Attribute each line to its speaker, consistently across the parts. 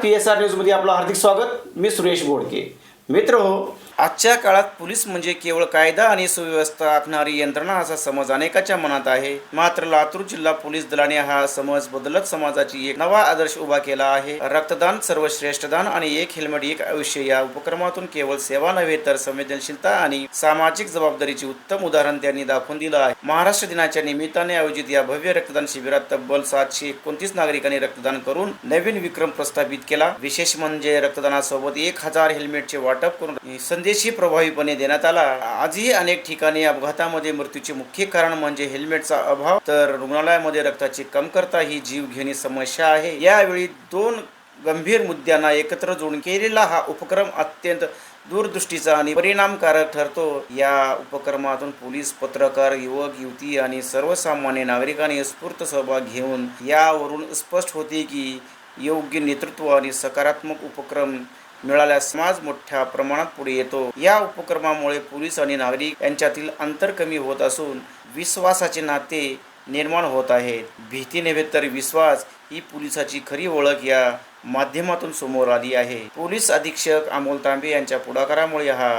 Speaker 1: PSR न्यूजमध्ये आपलं हार्दिक स्वागत। मी सुरेश बोडके। मित्रहो, आजच्या काळात पोलीस म्हणजे केवळ कायदा आणि सुव्यवस्था आखणारी यंत्रणा असा समज अनेकाच्या मनात आहे। मात्र लातूर जिल्हा पोलीस दलाने हा समज बदलत समाजाची एक नवा आदर्श उभा केला आहे। रक्तदान सर्वश्रेष्ठ दान आणि एक हेल्मेट एक आयुष्य या उपक्रमातून केवळ सेवा नव्हे तर संवेदनशीलता आणि सामाजिक जबाबदारीचे उत्तम उदाहरण त्यांनी दाखवून दिलं आहे। महाराष्ट्र दिनाच्या निमित्ताने आयोजित या भव्य रक्तदान शिबिरात तब्बल 729 नागरिकांनी रक्तदान करून नवीन विक्रम प्रस्थापित केला। विशेष म्हणजे रक्तदानासोबत 1000 हेल्मेटचे वाटप करून संदेशही प्रभावीपणे देण्यात आला। आजही अनेक ठिकाणी अपघातामध्ये मृत्यूचे मुख्य कारण म्हणजे हेल्मेटचा अभाव, तर रुग्णालयामध्ये रक्ताची कमतरता ही जीवघेणी समस्या आहे। यावेळी दोन गंभीर मुद्द्यांना एकत्र जोडून केलेला हा उपक्रम अत्यंत दूरदृष्टीचा आणि परिणामकारक ठरतो। या उपक्रमातून पोलीस, पत्रकार, युवक युवती आणि सर्वसामान्य नागरिकांनी स्फूर्त सहभाग घेऊन यावरून स्पष्ट होते की योग्य नेतृत्व आणि सकारात्मक उपक्रम मिळाल्यास समाज मोठ्या प्रमाणात पुढे येतो। या उपक्रमामुळे पोलीस आणि नागरिक यांच्यातील अंतर कमी होत असून विश्वासाचे नाते निर्माण होत आहेत। भीती नव्हे तर विश्वास ही पोलिसाची खरी ओळख या माध्यमातून समोर आली आहे। पोलीस अधीक्षक अमोल तांबे यांच्या पुढाकारामुळे हा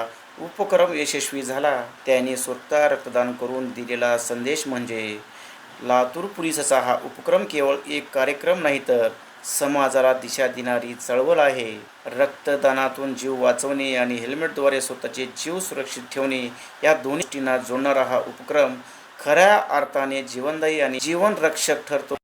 Speaker 1: उपक्रम यशस्वी झाला। त्यांनी स्वतः रक्तदान करून दिलेला संदेश म्हणजे लातूर पोलिसाचा हा उपक्रम केवळ एक कार्यक्रम नाही तर समाजाला दिशा देणारी चळवळ आहे। रक्तदानातून जीव वाचवणे आणि हेल्मेटद्वारे स्वतःचे जीव सुरक्षित ठेवणे या दोन्ही गोष्टींना जोडणारा हा उपक्रम खऱ्या अर्थाने जीवनदायी आणि जीवनरक्षक ठरतो।